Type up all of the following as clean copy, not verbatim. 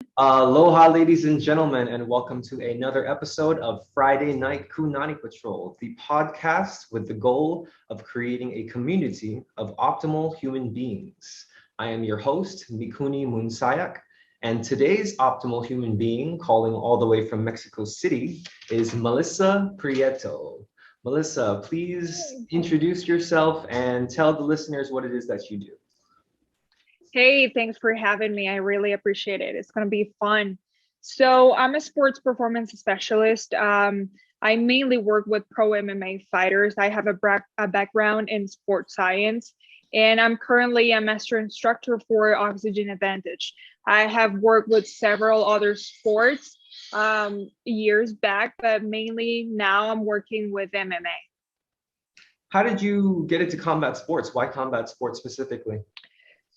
Aloha, ladies and gentlemen, and welcome to another episode of Friday Night KunaniPatrol, the podcast with the goal of creating a community of optimal human beings. I am your host, Mikuni Munsayak, and today's optimal human being, calling all the way from Mexico City, is Melissa Prieto. Melissa, please introduce yourself and tell the listeners what it is that you do. Hey, thanks for having me. I really appreciate it. It's going to be fun. So, I'm a sports performance specialist. I mainly work with pro MMA fighters. I have a background in sports science, and I'm currently a master instructor for Oxygen Advantage. I have worked with several other sports years back, but mainly now I'm working with MMA. How did you get into combat sports? Why combat sports specifically?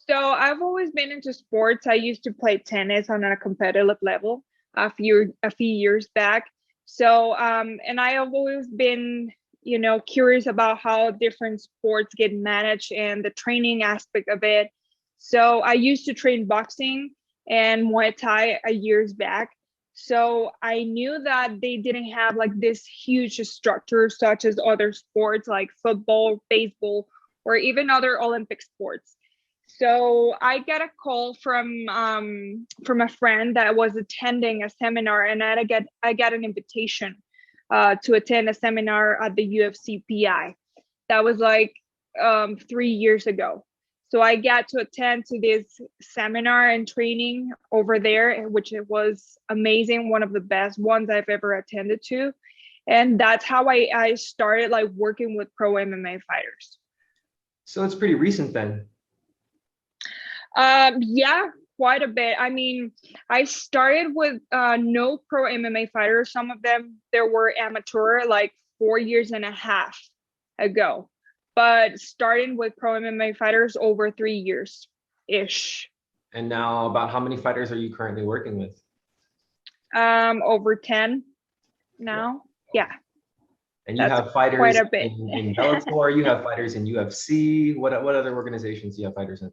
So I've always been into sports. I used to play tennis on a competitive level a few years back. So and I have always been, curious about how different sports get managed and the training aspect of it. So I used to train boxing and Muay Thai a years back. So I knew that they didn't have like this huge structure such as other sports like football, baseball, or even other Olympic sports. So I got a call from a friend that was attending a seminar, and I got an invitation to attend a seminar at the UFC PI. That was like 3 years ago. So I got to attend to this seminar and training over there, which it was amazing, one of the best ones I've ever attended to, and that's how I started like working with pro MMA fighters. So it's pretty recent then. Yeah, quite a bit. I mean, I started with no pro MMA fighters. Some of them there were amateur, like 4 years and a half ago. But starting with pro MMA fighters over 3 years ish. And now, about how many fighters are you currently working with? Over 10 now. Yeah, And you that's have quite fighters a bit. in Bellator, you have fighters in UFC. What other organizations do you have fighters in?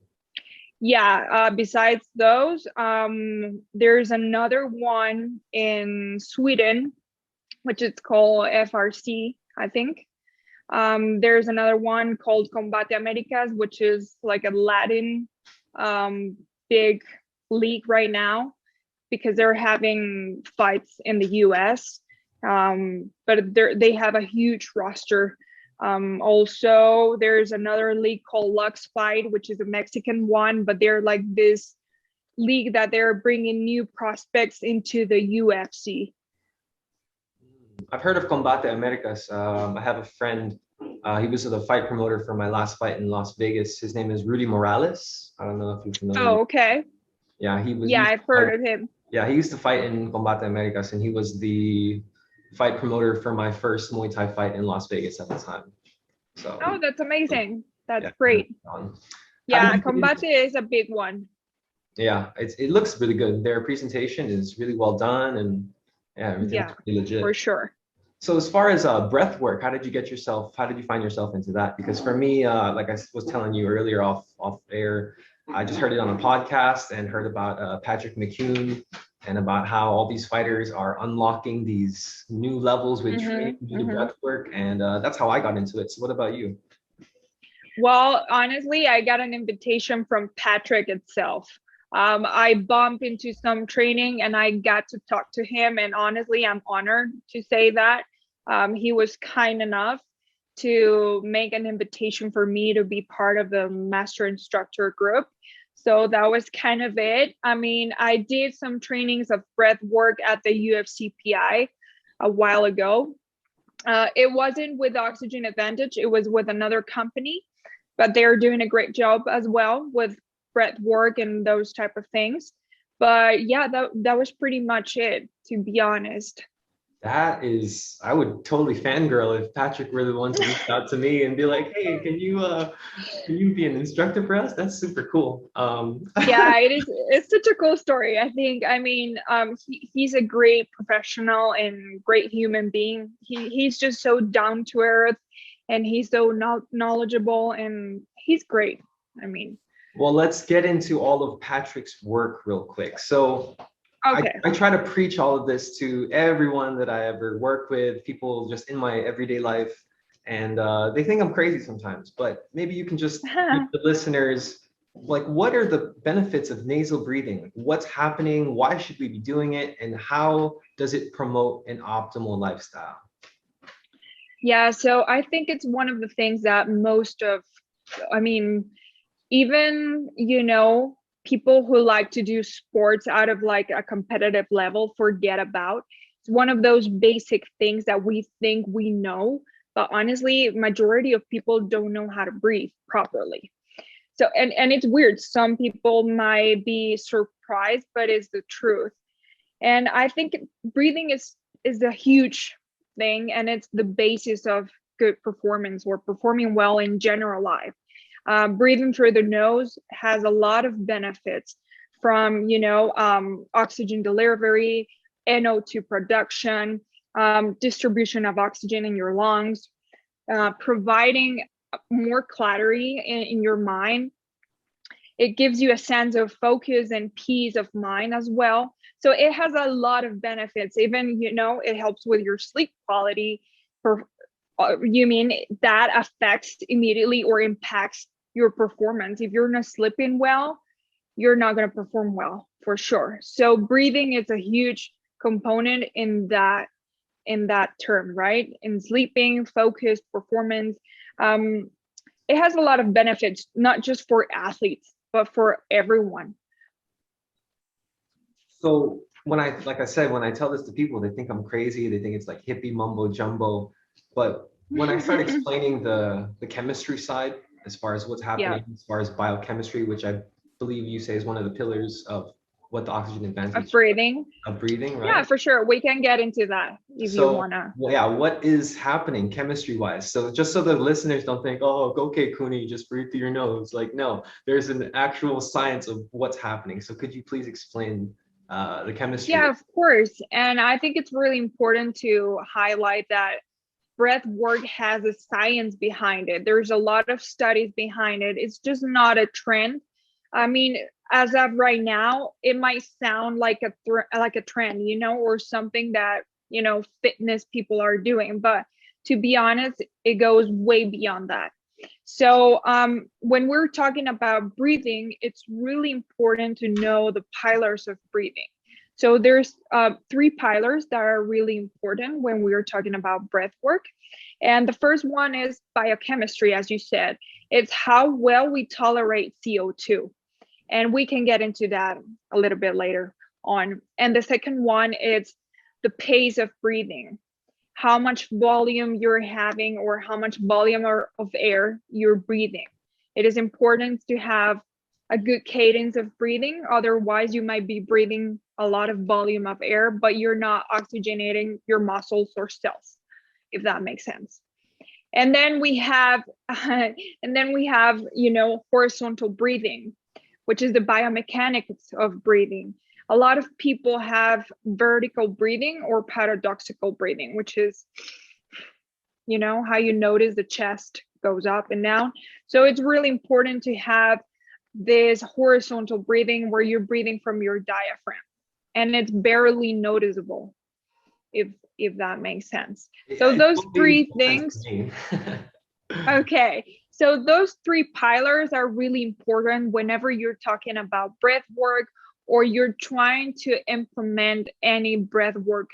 Yeah, besides those, there's another one in Sweden, which is called FRC, I think. There's another one called Combate Americas, which is like a Latin um, big league right now because they're having fights in the US. But they have a huge roster. Also, there's another league called Lux Fight, which is a Mexican one, but they're like this league that they're bringing new prospects into the UFC. I've heard of Combate Americas. I have a friend. He was the fight promoter for my last fight in Las Vegas. His name is Rudy Morales. I don't know if you're familiar Oh, with. okay. Yeah, he was. He Yeah, used I've to fight. heard of him. Yeah, he used to fight in Combate Americas, and he was the fight promoter for my first Muay Thai fight in Las Vegas at the time. Oh, So that's amazing. That's yeah. great. How did Yeah, you get into? Combate is a big one. Yeah, it looks really good. Their presentation is really well done, and yeah, everything looks Yeah, really for legit. sure. So as far as breath work, how did you find yourself into that? Because for me, like I was telling you earlier off air, I just heard it on a podcast and heard about Patrick McCune and about how all these fighters are unlocking these new levels with training hmm due to hmm breath work, and that's how I got into it. So what about you? Well, honestly, I got an invitation from Patrick itself. I bumped into some training and I got to talk to him. And honestly, I'm honored to say that. He was kind enough to make an invitation for me to be part of the master instructor group. So that was kind of it. I mean, I did some trainings of breath work at the UFCPI a while ago. It wasn't with Oxygen Advantage, it was with another company, but they're doing a great job as well with breath work and those type of things. But yeah, that was pretty much it, to be honest. That is, I would totally fangirl if Patrick were the one to reach out to me and be like, "Hey, can you be an instructor for us?" That's super cool. Yeah, it's such a cool story. I think, I mean, he's a great professional and great human being. He's just so down to earth and he's so knowledgeable and he's great. I mean, Well, let's get into all of Patrick's work real quick. So, Okay. I try to preach all of this to everyone that I ever work with, people just in my everyday life, and they think I'm crazy sometimes. But maybe you can just give the listeners, like, what are the benefits of nasal breathing? Like, what's happening? Why should we be doing it? And how does it promote an optimal lifestyle? Yeah, so I think it's one of the things that I mean, even, people who like to do sports out of like a competitive level forget about. It's one of those basic things that we think we know, but honestly, majority of people don't know how to breathe properly. So, and it's weird. Some people might be surprised, but it's the truth. And I think breathing is a huge thing, and it's the basis of good performance or performing well in general life. Breathing through the nose has a lot of benefits, from oxygen delivery, NO2 production, distribution of oxygen in your lungs, providing more clarity in your mind. It gives you a sense of focus and peace of mind as well. So it has a lot of benefits. Even, it helps with your sleep quality. You mean that affects immediately or impacts your performance? If you're not sleeping well, you're not going to perform well, for sure. So breathing is a huge component in that term, right? In sleeping, focus, performance. It has a lot of benefits, not just for athletes, but for everyone. So like I said, when I tell this to people, they think I'm crazy. They think it's like hippie mumbo jumbo. But when I start explaining the chemistry side, as far as what's happening, as far as biochemistry, which I believe you say is one of the pillars of what the oxygen advantage of breathing, right? Yeah, for sure. We can get into that if you So, wanna. well, yeah, what is happening chemistry wise? So just so the listeners don't think, oh, okay, Kuni, just breathe through your nose. Like, no, there's an actual science of what's happening. So could you please explain the chemistry? Yeah, of course. And I think it's really important to highlight that breath work has a science behind it. There's a lot of studies behind it. It's just not a trend. I mean, as of right now, it might sound like a trend, or something that, fitness people are doing. But to be honest, it goes way beyond that. So when we're talking about breathing, it's really important to know the pillars of breathing. So there's 3 pillars that are really important when we're talking about breath work. And the first one is biochemistry, as you said. It's how well we tolerate CO2. And we can get into that a little bit later on. And the second one is the pace of breathing, how much volume you're having or how much volume of air you're breathing. It is important to have a good cadence of breathing. Otherwise, you might be breathing a lot of volume of air, but you're not oxygenating your muscles or cells, if that makes sense. And then we have, horizontal breathing, which is the biomechanics of breathing. A lot of people have vertical breathing or paradoxical breathing, which is, how you notice the chest goes up and down. So it's really important to have this horizontal breathing where you're breathing from your diaphragm, and it's barely noticeable, if that makes sense. So those 3 things. Okay, so those 3 pillars are really important whenever you're talking about breath work or you're trying to implement any breath work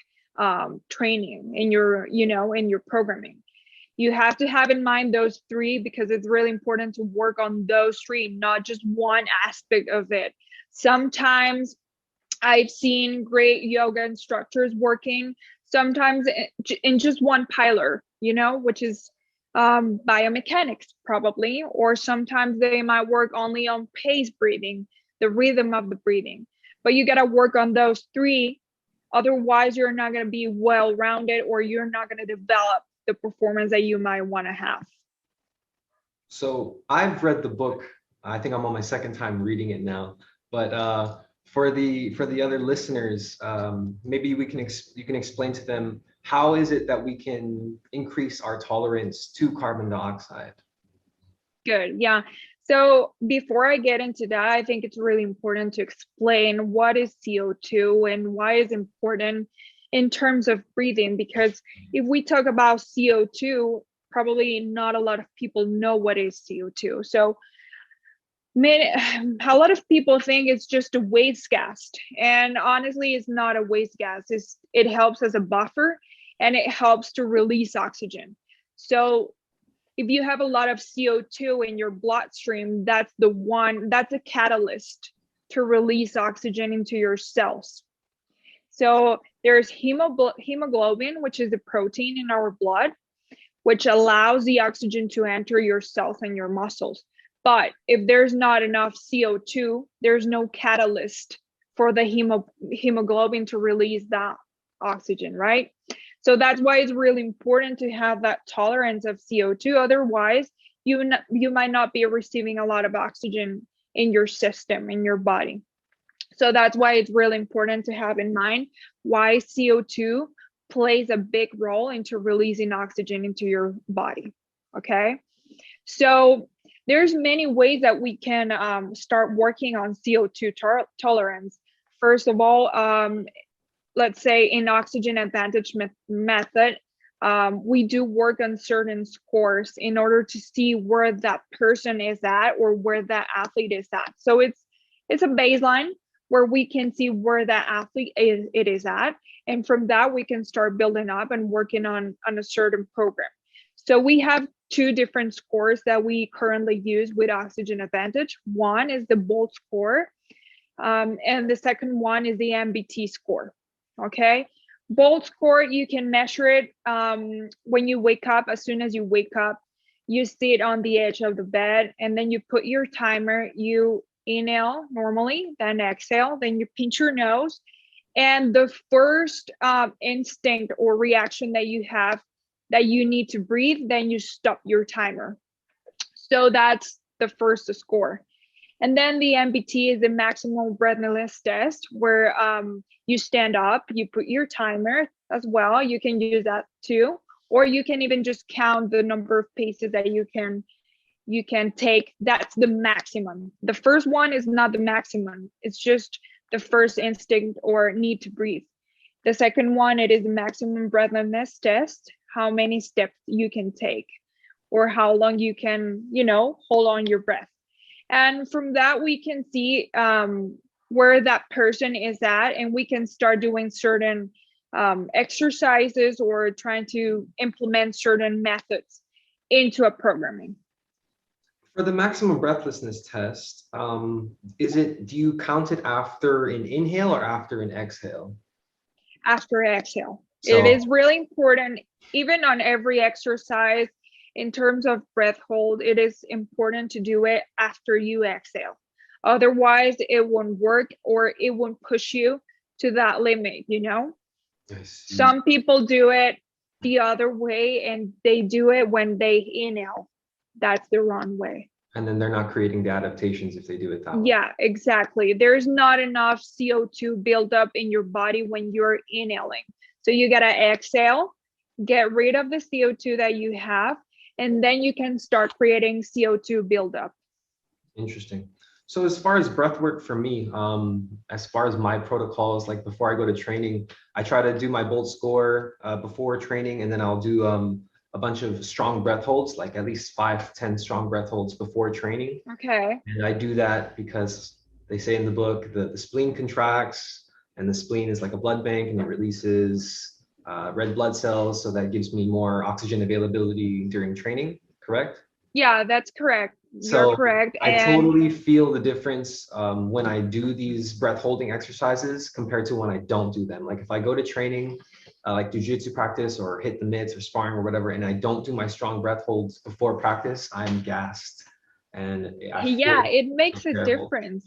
training in your programming. You have to have in mind those 3 because it's really important to work on those 3, not just one aspect of it. Sometimes I've seen great yoga instructors working sometimes in just one pillar, which is biomechanics probably, or sometimes they might work only on pace breathing, the rhythm of the breathing. But you got to work on those 3. Otherwise, you're not going to be well-rounded, or you're not going to develop the performance that you might want to have. So I've read the book. I think I'm on my second time reading it now. But for the other listeners, maybe you can explain to them, how is it that we can increase our tolerance to carbon dioxide? Good. Yeah. So before I get into that, I think it's really important to explain what is CO2 and why it's important in terms of breathing, because if we talk about CO2, probably not a lot of people know what is CO2. So a lot of people think it's just a waste gas, and honestly it's not a waste gas. It helps as a buffer, and it helps to release oxygen. So if you have a lot of CO2 in your bloodstream, that's a catalyst to release oxygen into your cells. So there's hemoglobin, which is a protein in our blood, which allows the oxygen to enter your cells and your muscles. But if there's not enough CO2, there's no catalyst for the hemoglobin to release that oxygen, right? So that's why it's really important to have that tolerance of CO2. Otherwise, you might not be receiving a lot of oxygen in your system, in your body. So that's why it's really important to have in mind why CO2 plays a big role into releasing oxygen into your body. Okay, so there's many ways that we can start working on CO2 tolerance. First of all, let's say in Oxygen Advantage method, we do work on certain scores in order to see where that person is at or where that athlete is at. So it's a baseline where we can see where that athlete is at, and from that we can start building up and working on a certain program. So we have two different scores that we currently use with Oxygen Advantage. One is the BOLT score, and the second one is the MBT score. Okay, BOLT score, you can measure it when you wake up. As soon as you wake up, you sit on the edge of the bed, and then you put your timer. You inhale normally, then exhale, then you pinch your nose, and the first instinct or reaction that you have that you need to breathe, then you stop your timer. So that's the first score. And then the MBT is the maximum breathlessness test, where you stand up, you put your timer as well. You can use that too, or you can even just count the number of paces that you can take. That's the maximum. The first one is not the maximum. It's just the first instinct or need to breathe. The second one, it is the maximum breathlessness test, how many steps you can take or how long you can, hold on your breath. And from that, we can see where that person is at, and we can start doing certain exercises or trying to implement certain methods into a programming. For the maximum breathlessness test, do you count it after an inhale or after an exhale? After exhale. So, it is really important, even on every exercise. In terms of breath hold, it is important to do it after you exhale. Otherwise, it won't work, or it won't push you to that limit, Some people do it the other way, and they do it when they inhale. That's the wrong way. And then they're not creating the adaptations if they do it that way. Yeah, exactly. There's not enough CO2 buildup in your body when you're inhaling. So you got to exhale, get rid of the CO2 that you have, and then you can start creating CO2 buildup. Interesting. So as far as breath work for me, as far as my protocols, like before I go to training, I try to do my BOLT score before training, and then I'll do a bunch of strong breath holds, like at least 5 to 10 strong breath holds before training. Okay. And I do that because they say in the book that the spleen contracts, and the spleen is like a blood bank, and it releases red blood cells, so that gives me more oxygen availability during training, correct? Yeah, that's correct. So you're correct. I totally feel the difference when I do these breath holding exercises compared to when I don't do them. Like if I go to training, like jiu-jitsu practice or hit the mitts or sparring or whatever, and I don't do my strong breath holds before practice, I'm gassed. And it makes a difference.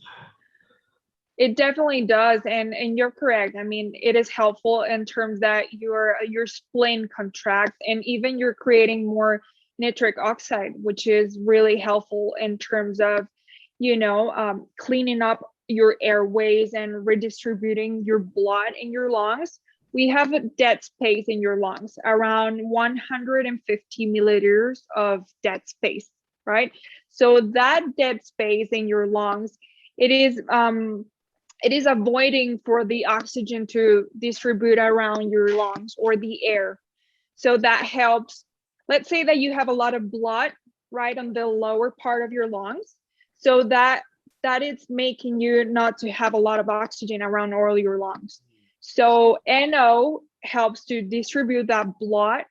It definitely does, and you're correct. I mean, it is helpful in terms that your spleen contracts, and even you're creating more nitric oxide, which is really helpful in terms of, cleaning up your airways and redistributing your blood in your lungs. We have a dead space in your lungs, around 150 milliliters of dead space. right? So that dead space in your lungs, it is avoiding for the oxygen to distribute around your lungs or the air. So that helps. Let's say that you have a lot of blood right on the lower part of your lungs. So that it's making you not to have a lot of oxygen around all your lungs. So NO helps to distribute that blood.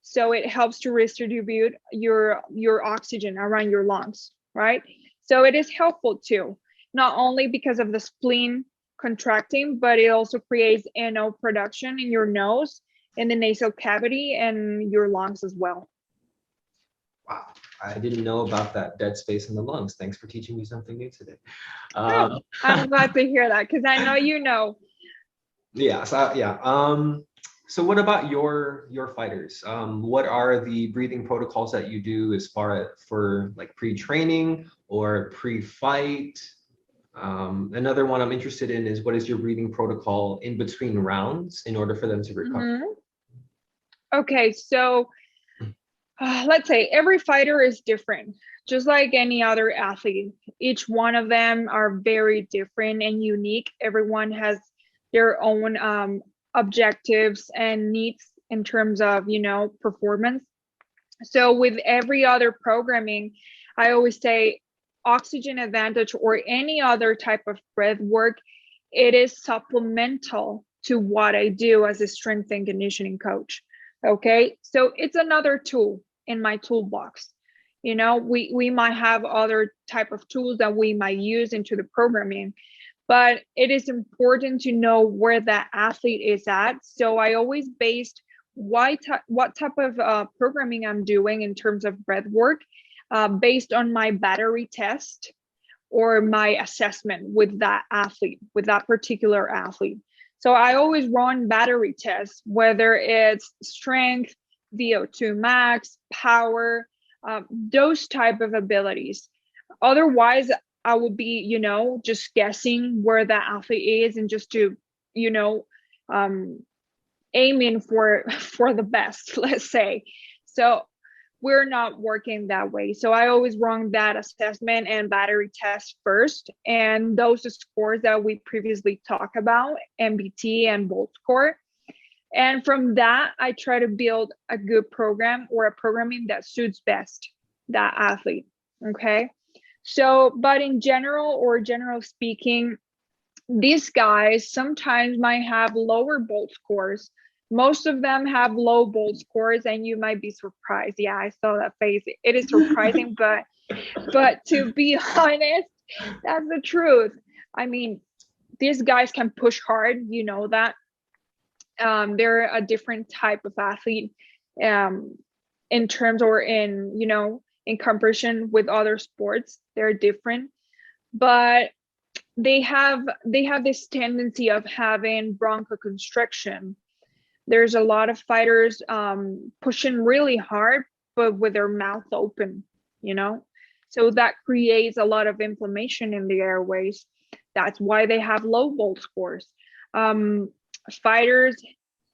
So it helps to redistribute your oxygen around your lungs, right? So it is helpful too, not only because of the spleen contracting, but it also creates NO production in your nose, in the nasal cavity, and your lungs as well. Wow, I didn't know about that dead space in the lungs. Thanks for teaching me something new today. I'm glad to hear that, because I know you know. Yeah, so what about your fighters? What are the breathing protocols that you do as far as for like pre-training or pre-fight? Another one I'm interested in is what is your breathing protocol in between rounds in order for them to recover? Okay, so let's say every fighter is different, just like any other athlete. Each one of them are very different and unique. Everyone has their own objectives and needs in terms of, performance. So with every other programming, I always say Oxygen Advantage or any other type of breath work, it is supplemental to what I do as a strength and conditioning coach. Okay, so it's another tool in my toolbox. We might have other type of tools that we might use into the programming, but it is important to know where that athlete is at. So I always based what type of programming I'm doing in terms of breath work based on my battery test or my assessment with that athlete, with that particular athlete. So I always run battery tests, whether it's strength, VO2 max, power, those type of abilities. Otherwise, I would be, just guessing where that athlete is and just to, aiming for the best, let's say. So we're not working that way. So I always run that assessment and battery test first. And those scores that we previously talked about, MBT and Bolt score. And from that, I try to build a good program or a programming that suits best that athlete. Okay. So, but in general or general speaking, these guys sometimes might have lower Bolt scores. Most of them have low Bolt scores, and you might be surprised. Yeah, I saw that face. It is surprising, but to be honest, that's the truth. I mean, these guys can push hard. You know that. They're a different type of athlete, in terms or in comparison with other sports. They're different, but they have this tendency of having bronchoconstriction. There's a lot of fighters pushing really hard, but with their mouth open, so that creates a lot of inflammation in the airways. That's why they have low Bolt scores. Fighters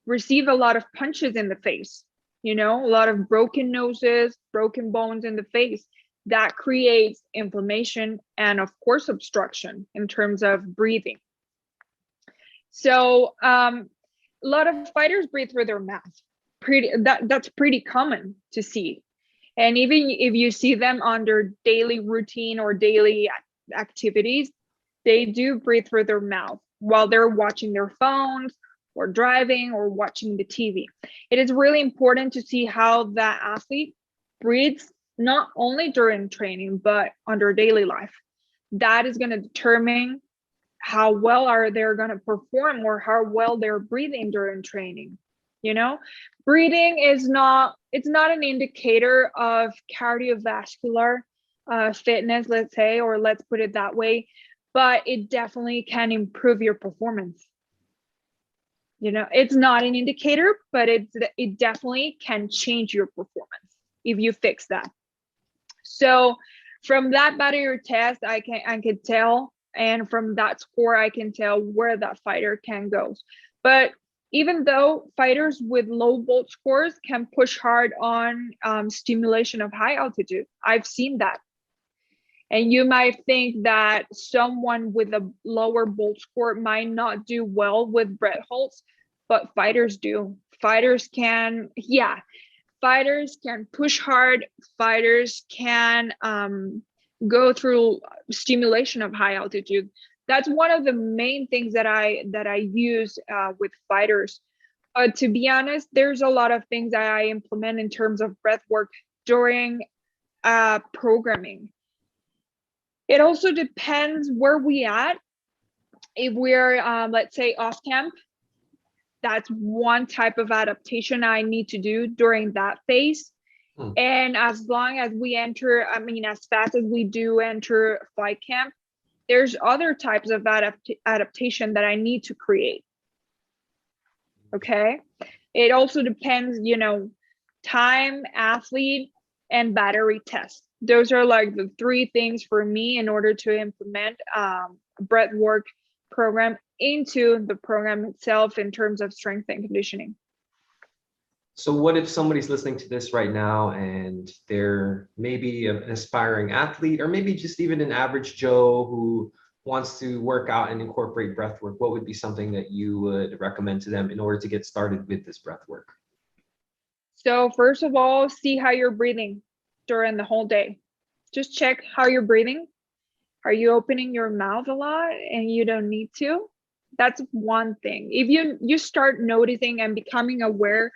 receive a lot of punches in the face, a lot of broken noses, broken bones in the face. That creates inflammation and, of course, obstruction in terms of breathing. So a lot of fighters breathe through their mouth. That's pretty common to see. And even if you see them under daily routine or daily activities, they do breathe through their mouth while they're watching their phones or driving or watching the TV. It is really important to see how that athlete breathes, not only during training, but under daily life. That is going to determine how well are they going to perform or how well they're breathing during training. Breathing it's not an indicator of cardiovascular fitness, let's say, or let's put it that way, but it definitely can improve your performance. It's not an indicator, but it definitely can change your performance if you fix that. So from that battery test, I can tell, and from that score, I can tell where that fighter can go. But Even though fighters with low bolt scores can push hard on stimulation of high altitude. I've seen that. And you might think that someone with a lower bolt score might not do well with breath holds, but fighters do. Fighters can, fighters can push hard. Fighters can go through stimulation of high altitude. That's one of the main things that I use with fighters. To be honest, there's a lot of things that I implement in terms of breath work during programming. It also depends where we at. If we're, let's say, off camp, that's one type of adaptation I need to do during that phase. And as long as we enter, as fast as we do enter flight camp, there's other types of adaptation that I need to create. Okay. It also depends, time, athlete, and battery test. Those are like the three things for me in order to implement a breath work program into the program itself in terms of strength and conditioning. So what if somebody's listening to this right now and they're maybe an aspiring athlete, or maybe just even an average Joe who wants to work out and incorporate breath work? What would be something that you would recommend to them in order to get started with this breath work? So first of all, see how you're breathing during the whole day. Just check how you're breathing. Are you opening your mouth a lot and you don't need to? That's one thing. If you start noticing and becoming aware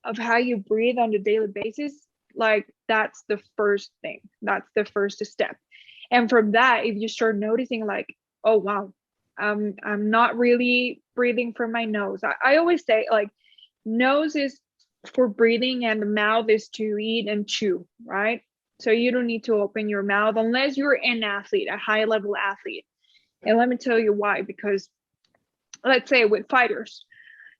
of how you breathe on a daily basis, like that's the first thing. That's the first step. And from that, if you start noticing like, oh wow, I'm not really breathing from my nose. I always say like nose is for breathing and the mouth is to eat and chew, right? So you don't need to open your mouth unless you're an athlete, a high level athlete. And let me tell you why, because let's say with fighters,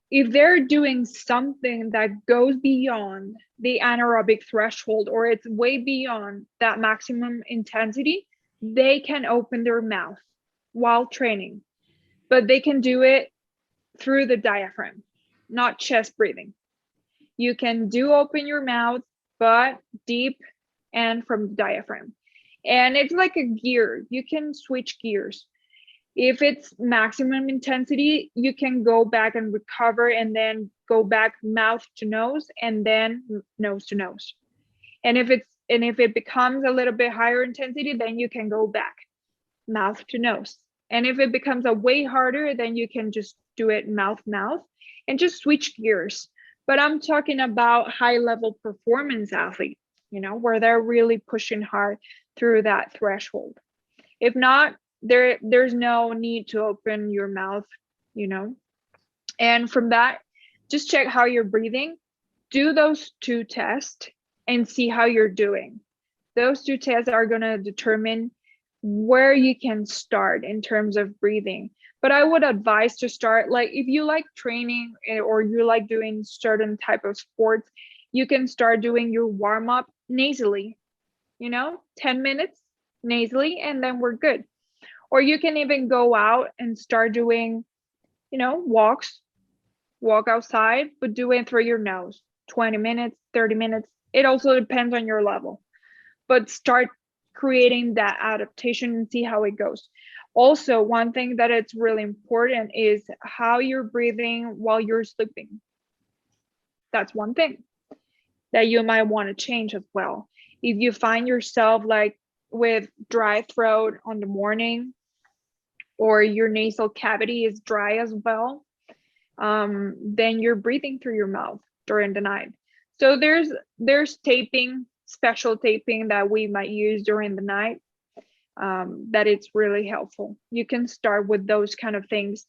if they're doing something that goes beyond the anaerobic threshold or it's way beyond that maximum intensity, they can open their mouth while training, but they can do it through the diaphragm, not chest breathing. You can open your mouth, but deep and from the diaphragm. And it's like a gear. You can switch gears. If it's maximum intensity, you can go back and recover and then go back mouth to nose and then nose to nose. And if it becomes a little bit higher intensity, then you can go back mouth to nose. And if it becomes a way harder, then you can just do it mouth and just switch gears. But I'm talking about high level performance athletes, where they're really pushing hard through that threshold. If not, there's no need to open your mouth, and from that, just check how you're breathing, do those two tests and see how you're doing. Those two tests are going to determine where you can start in terms of breathing. But I would advise to start, like if you like training or you like doing certain type of sports, you can start doing your warm-up nasally, 10 minutes nasally, and then we're good. Or you can even go out and start doing, walk outside, but do it through your nose, 20 minutes, 30 minutes. It also depends on your level, but start creating that adaptation and see how it goes. Also, one thing that it's really important is how you're breathing while you're sleeping. That's one thing that you might want to change as well. If you find yourself like with dry throat on the morning, or your nasal cavity is dry as well, then you're breathing through your mouth during the night. So there's taping, special taping that we might use during the night, that it's really helpful. You can start with those kind of things.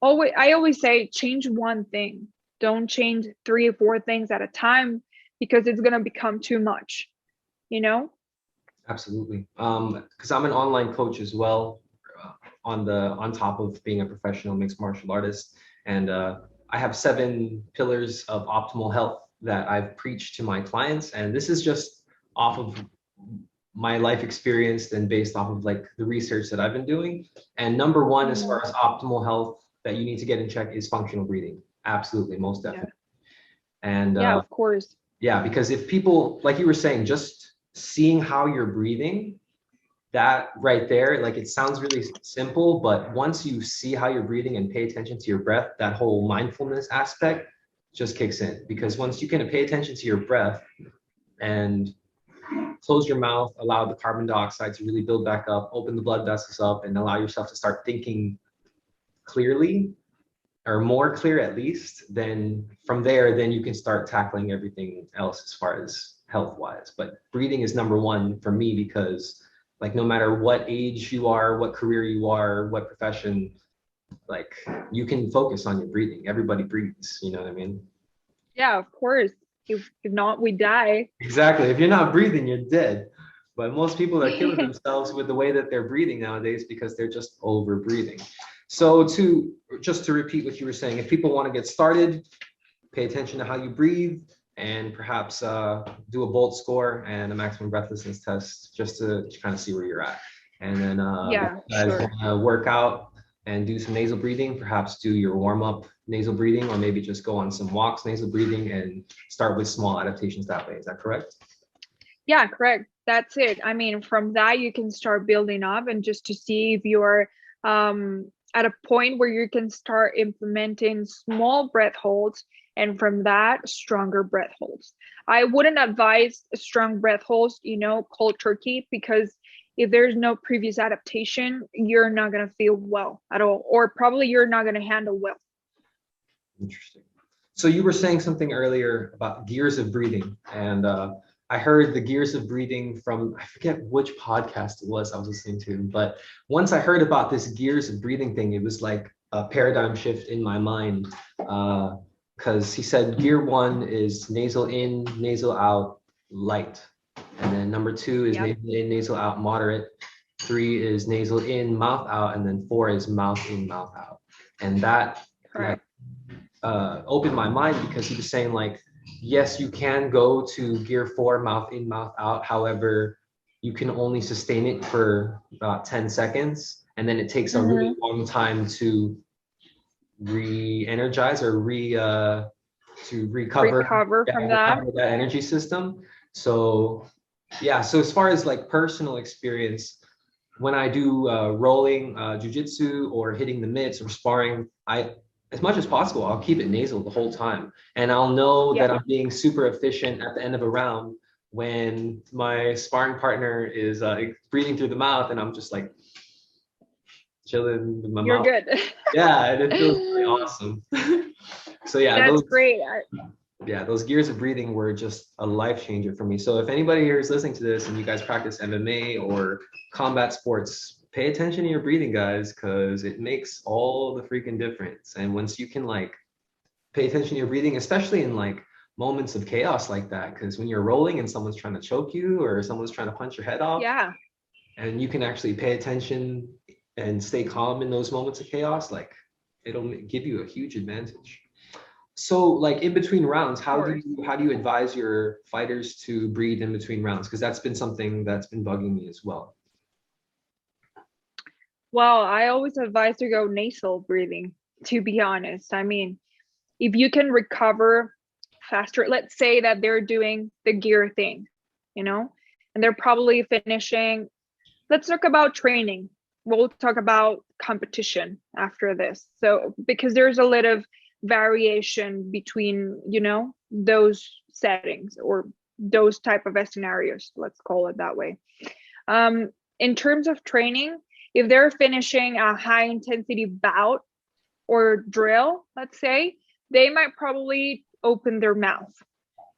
I always say change one thing. Don't change 3 or 4 things at a time, because it's going to become too much, Absolutely. Because I'm an online coach as well, on top of being a professional mixed martial artist. And I have 7 pillars of optimal health that I've preached to my clients. And this is just off of my life experience and based off of like the research that I've been doing. And number 1, as far as optimal health that you need to get in check, is functional breathing. Absolutely, most Yeah. definitely. And Yeah, of course. yeah, because if people, like you were saying, just seeing how you're breathing, that right there, like it sounds really simple, but once you see how you're breathing and pay attention to your breath, that whole mindfulness aspect just kicks in. Because once you can pay attention to your breath and close your mouth, allow the carbon dioxide to really build back up, open the blood vessels up, and allow yourself to start thinking clearly, or more clear at least, then from there, then you can start tackling everything else as far as health wise. But breathing is number one for me because like no matter what age you are, what career you are, what profession, like you can focus on your breathing. Everybody breathes, you know what I mean? Yeah, of course. If not, we die. Exactly. If you're not breathing, you're dead. But most people are killing themselves with the way that they're breathing nowadays because they're just over breathing. So to just to repeat what you were saying, if people want to get started, pay attention to how you breathe and perhaps do a bolt score and a maximum breathlessness test just to kind of see where you're at. And then if Yeah, you guys sure. want to work out and do some nasal breathing, perhaps do your warm up nasal breathing, or maybe just go on some walks nasal breathing and start with small adaptations that way. Is that correct? Yeah, correct. That's it. I mean, from that you can start building up and just to see if you're at a point where you can start implementing small breath holds, and from that, stronger breath holds. I wouldn't advise strong breath holds, cold turkey, because if there's no previous adaptation, you're not going to feel well at all, or probably you're not going to handle well. Interesting. So you were saying something earlier about gears of breathing, and I heard the gears of breathing from, I forget which podcast it was I was listening to, but once I heard about this gears of breathing thing, it was like a paradigm shift in my mind. Because he said gear one is nasal in, nasal out, light. And then number two is Yep. nasal in, nasal out, moderate. Three is nasal in, mouth out, and then four is mouth in, mouth out. And that like Correct. opened my mind because he was saying like, yes, you can go to gear four, mouth in, mouth out. However, you can only sustain it for about 10 seconds. And then it takes a really long time to re-energize or to Recover from that. recover that energy system. So yeah, so as far as like personal experience, when I do rolling jujitsu or hitting the mitts or sparring, as much as possible, I'll keep it nasal the whole time. And I'll know that Yeah. I'm being super efficient at the end of a round when my sparring partner is breathing through the mouth and I'm just like chilling with my You're mouth. good. Yeah, and it feels really awesome. So yeah, That's great. those gears of breathing were just a life changer for me. So if anybody here is listening to this and you guys practice MMA or combat sports, pay attention to your breathing, guys, because it makes all the freaking difference. And once you can like pay attention to your breathing, especially in like moments of chaos like that, because when you're rolling and someone's trying to choke you or someone's trying to punch your head off, Yeah. and you can actually pay attention and stay calm in those moments of chaos, like it'll give you a huge advantage. So like in between rounds, how do you advise your fighters to breathe in between rounds? Because that's been something that's been bugging me as well. Well, I always advise to go nasal breathing, to be honest. I mean, if you can recover faster, let's say that they're doing the gear thing, and they're probably finishing. Let's talk about training. We'll talk about competition after this. So, because there's a lot of variation between, those settings or those type of scenarios, let's call it that way. In terms of training, if they're finishing a high intensity bout or drill, let's say, they might probably open their mouth.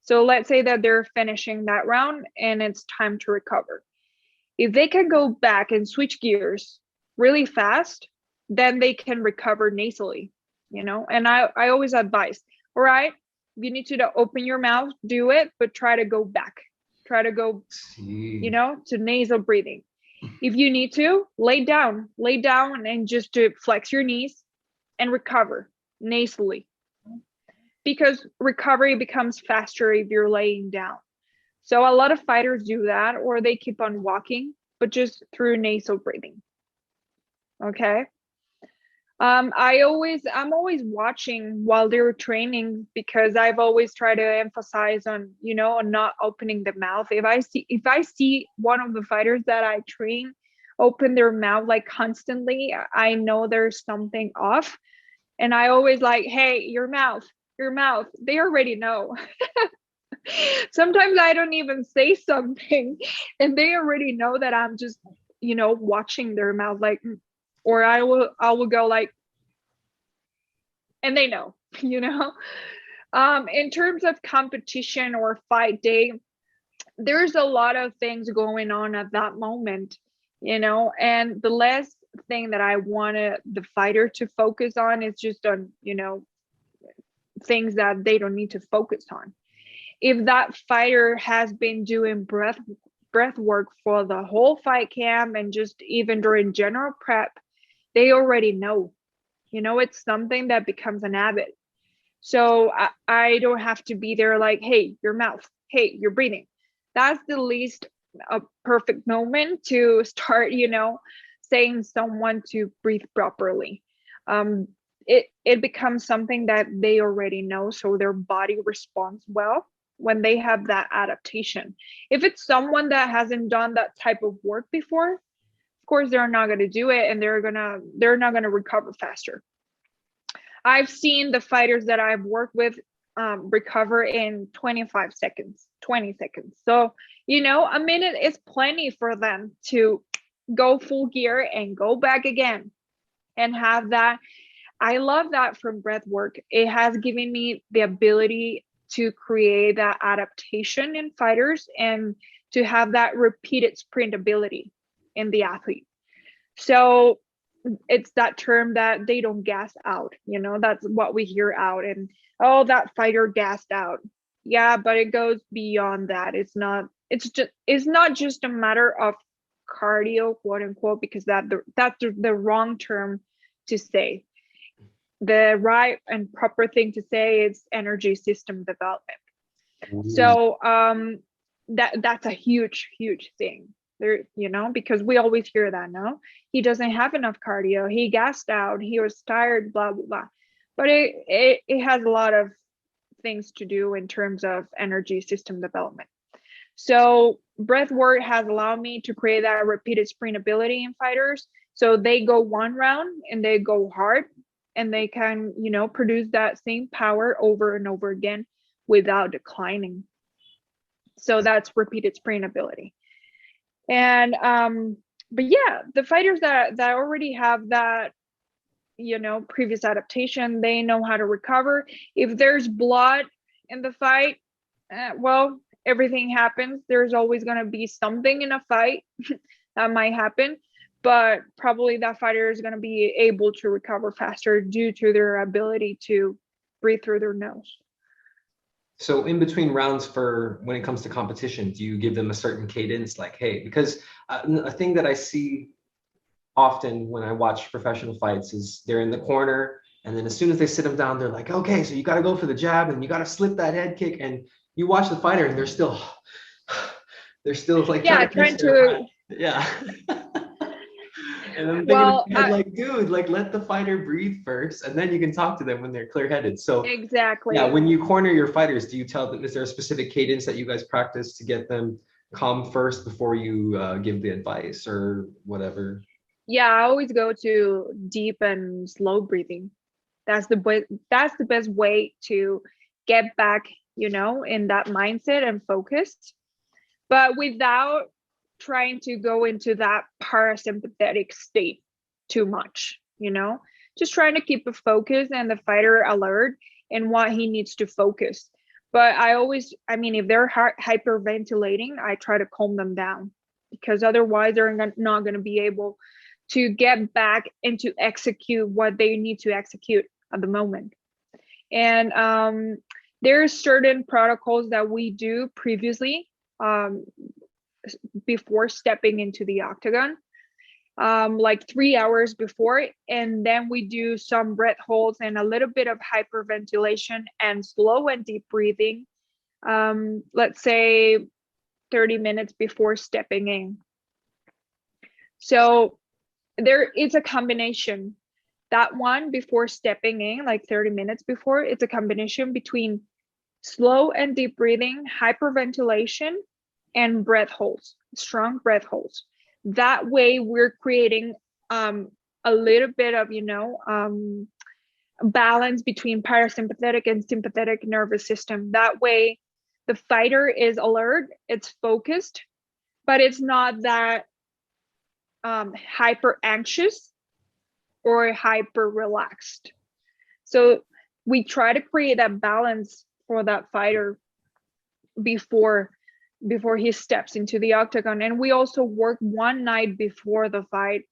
So let's say that they're finishing that round and it's time to recover. If they can go back and switch gears really fast, then they can recover nasally, and I always advise, all right, if you need to open your mouth, do it, but try to go back, try to go, to nasal breathing. If you need to, lay down and just to flex your knees and recover nasally, because recovery becomes faster if you're laying down. So a lot of fighters do that, or they keep on walking, but just through nasal breathing. Okay. I'm always watching while they're training, because I've always tried to emphasize on, on not opening the mouth. If I see one of the fighters that I train open their mouth like constantly, I know there's something off. And I always like, hey, your mouth, your mouth. They already know. Sometimes I don't even say something and they already know that I'm just, watching their mouth, like, or I will go like, and they know, you know. In terms of competition or fight day, there's a lot of things going on at that moment, and the last thing that I wanted the fighter to focus on is just on, things that they don't need to focus on. If that fighter has been doing breath work for the whole fight camp and just even during general prep, they already know. It's something that becomes an habit. So I don't have to be there like, hey, your mouth, hey, you're breathing. That's the least perfect moment to start, saying someone to breathe properly. Um, it becomes something that they already know, so their body responds well when they have that adaptation. If it's someone that hasn't done that type of work before, of course they're not going to do it, and they're not going to recover faster. I've seen the fighters that I've worked with recover in 25 seconds, 20 seconds. So, a minute is plenty for them to go full gear and go back again and have that. I love that from breath work. It has given me the ability to create that adaptation in fighters and to have that repeated sprint ability in the athlete. So it's that term that they don't gas out, that's what we hear out, and oh, that fighter gassed out. Yeah, but it goes beyond that. It's not just a matter of cardio, quote unquote, because that's the wrong term to say. The right and proper thing to say is energy system development. So that's a huge thing there, because we always hear that. No, he doesn't have enough cardio, he gassed out, he was tired, blah blah blah. But it has a lot of things to do in terms of energy system development. So breath work has allowed me to create that repeated sprint ability in fighters, so they go one round and they go hard, and they can, produce that same power over and over again without declining. So that's repeated sprint ability. And but yeah, the fighters that already have that, previous adaptation, they know how to recover. If there's blood in the fight, well, everything happens. There's always going to be something in a fight that might happen, but probably that fighter is going to be able to recover faster due to their ability to breathe through their nose. So in between rounds, for when it comes to competition, do you give them a certain cadence? Like, hey, because a thing that I see often when I watch professional fights is they're in the corner, and then as soon as they sit them down, they're like, okay, so you got to go for the jab and you got to slip that head kick, and you watch the fighter and they're still like trying to yeah. And I'm thinking, well, like, dude, like, let the fighter breathe first, and then you can talk to them when they're clear-headed. So exactly. yeah, when you corner your fighters, do you tell them, is there a specific cadence that you guys practice to get them calm first before you give the advice or whatever? Yeah, I always go to deep and slow breathing. That's the best way to get back, in that mindset and focus, but without trying to go into that parasympathetic state too much, just trying to keep a focus and the fighter alert and what he needs to focus. But if they're hyperventilating, I try to calm them down, because otherwise they're not going to be able to get back and to execute what they need to execute at the moment. And there's certain protocols that we do previously, before stepping into the octagon, like 3 hours before, and then we do some breath holds and a little bit of hyperventilation and slow and deep breathing, let's say 30 minutes before stepping in. So it's a combination. That one before stepping in, like 30 minutes before, it's a combination between slow and deep breathing, hyperventilation, and breath holds, strong breath holds. That way we're creating a little bit of, balance between parasympathetic and sympathetic nervous system. That way the fighter is alert, it's focused, but it's not that hyper anxious or hyper relaxed. So we try to create that balance for that fighter before he steps into the octagon. And we also work one night before the fight.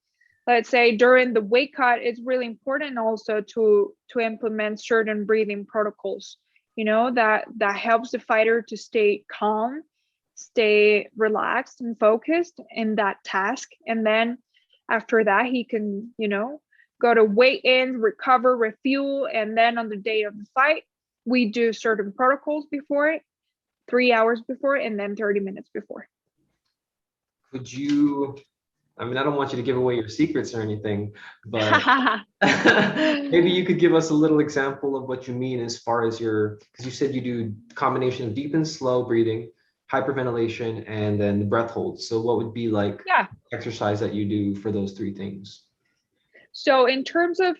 Let's say during the weight cut, it's really important also to implement certain breathing protocols, that helps the fighter to stay calm, stay relaxed and focused in that task. And then after that, he can, go to weigh-ins, recover, refuel. And then on the day of the fight, we do certain protocols before it, 3 hours before, and then 30 minutes before. Could you, I don't want you to give away your secrets or anything, but maybe you could give us a little example of what you mean as far as because you said you do combination of deep and slow breathing, hyperventilation, and then the breath holds. So what would be like exercise that you do for those three things? So in terms of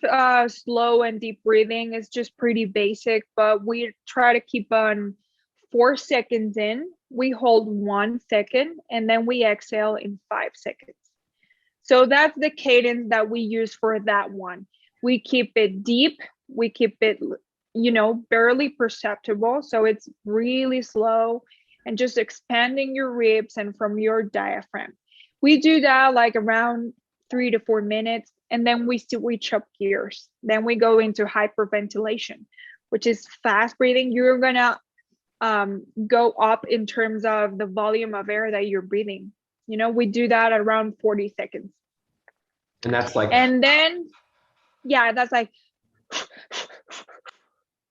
slow and deep breathing, it's just pretty basic, but we try to keep on 4 seconds in, we hold 1 second, and then we exhale in 5 seconds. So that's the cadence that we use for that one. We keep it deep, we keep it, barely perceptible. So it's really slow and just expanding your ribs and from your diaphragm. We do that like around 3 to 4 minutes, and then we switch up gears. Then we go into hyperventilation, which is fast breathing. You're gonna go up in terms of the volume of air that you're breathing. We do that at around 40 seconds. And that's like, and then, that's like,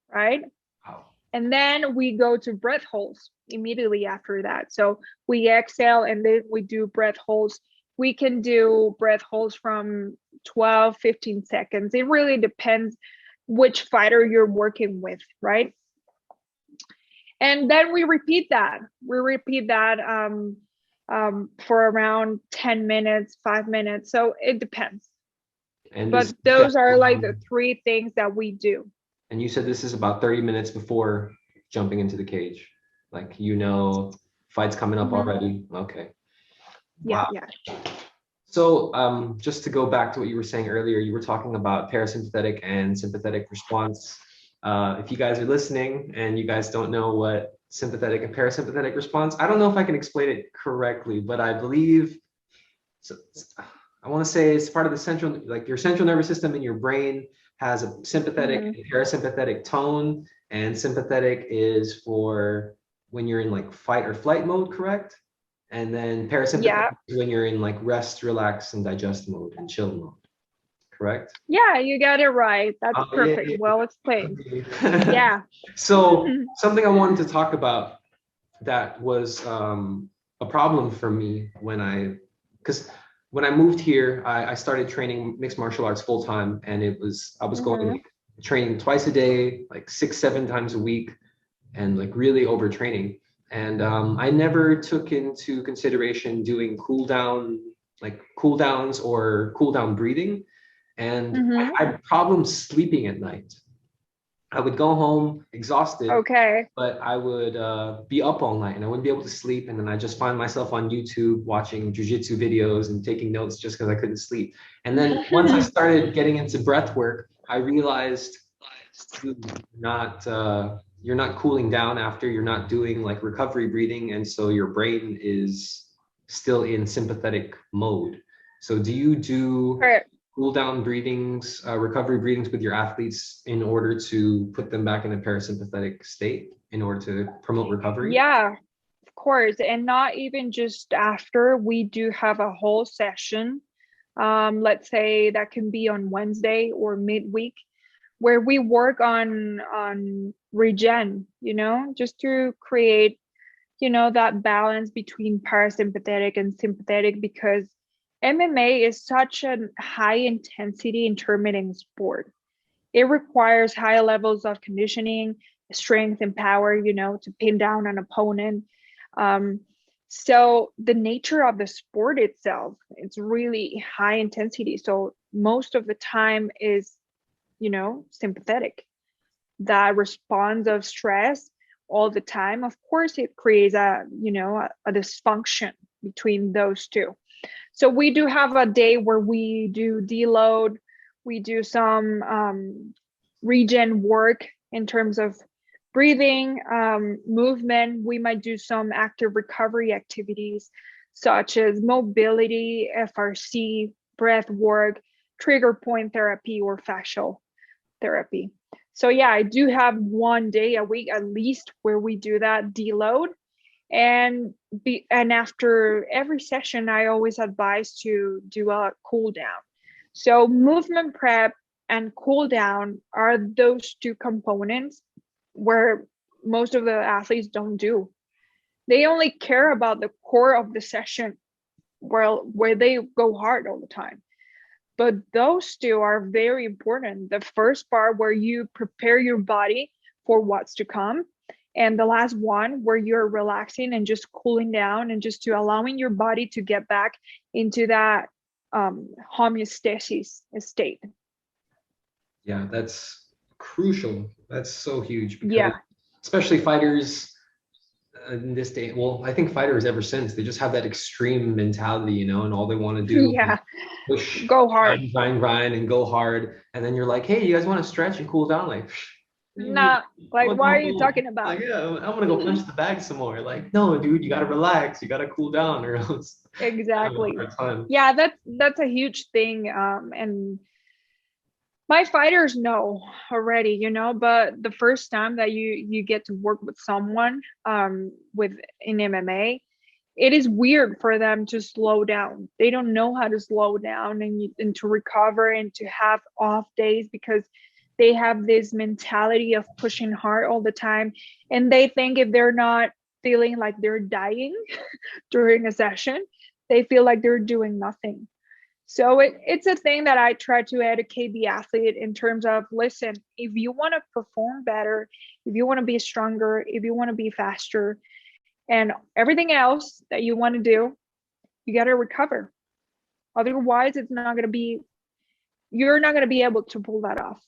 right? Wow. And then we go to breath holds immediately after that. So we exhale and then we do breath holds. We can do breath holds from 12, 15 seconds. It really depends which fighter you're working with, right? And then we repeat that. For around 10 minutes, 5 minutes. So it depends. But those are like the 3 things that we do. And you said this is about 30 minutes before jumping into the cage. Like, fight's coming up already. Okay. Yeah, wow. Yeah. So just to go back to what you were saying earlier, you were talking about parasympathetic and sympathetic response. If you guys are listening and you guys don't know what sympathetic and parasympathetic response, I don't know if I can explain it correctly, but I believe, I want to say it's part of the your central nervous system in your brain has a sympathetic and parasympathetic tone, and sympathetic is for when you're in like fight or flight mode, correct? And then parasympathetic is when you're in like rest, relax, and digest mode and chill mode. Correct? Yeah, you got it right. That's perfect. Yeah. Well explained. Yeah. So something I wanted to talk about that was a problem for me because when I moved here, I started training mixed martial arts full time, and I was going training twice a day, like 6-7 times a week, and like really overtraining. And I never took into consideration doing cool downs or cool down breathing. And I had problems sleeping at night. I would go home exhausted, but I would be up all night and I wouldn't be able to sleep. And then I just find myself on YouTube watching jujitsu videos and taking notes just because I couldn't sleep. And then once I started getting into breath work, I realized you're not cooling down after, you're not doing like recovery breathing. And so your brain is still in sympathetic mode. So do you do cool down breathings, recovery breathings with your athletes in order to put them back in a parasympathetic state in order to promote recovery? Yeah, of course. And not even just after. We do have a whole session. Let's say that can be on Wednesday or midweek, where we work on regen, just to create, that balance between parasympathetic and sympathetic, because MMA is such a high intensity intermittent sport. It requires high levels of conditioning, strength, and power, to pin down an opponent. Um, so the nature of the sport itself, it's really high intensity. So most of the time is, sympathetic. That response of stress all the time, of course, it creates a dysfunction between those two. So we do have a day where we do deload, we do some regen work in terms of breathing, movement. We might do some active recovery activities such as mobility, FRC, breath work, trigger point therapy, or fascial therapy. So yeah, I do have one day a week at least where we do that deload. And after every session, I always advise to do a cool down. So movement prep and cool down are those two components where most of the athletes don't do. They only care about the core of the session where they go hard all the time. But those two are very important. The first part where you prepare your body for what's to come, and the last one where you're relaxing and just cooling down and just to allowing your body to get back into that homeostasis state. Yeah, that's crucial. That's so huge because Yeah. especially fighters in this day, well, I think fighters ever since, they just have that extreme mentality, and all they want to do is Yeah. push, Go hard. grind, and go hard. And then you're like, hey, you guys want to stretch and cool down? Like, what do you mean? Nah, like, What what the are you hell? talking about? Like, yeah, I'm gonna go punch the bag some more. Like, no, dude, you gotta relax, you gotta cool down, or else Exactly. have a hard time. Yeah, that's a huge thing. And my fighters know already, but the first time that you get to work with someone with in MMA, it is weird for them to slow down. They don't know how to slow down and to recover and to have off days because they have this mentality of pushing hard all the time. And they think if they're not feeling like they're dying during a session, they feel like they're doing nothing. So it's a thing that I try to educate the athlete in terms of, listen, if you want to perform better, if you want to be stronger, if you want to be faster, and everything else that you want to do, you got to recover. Otherwise, you're not going to be able to pull that off.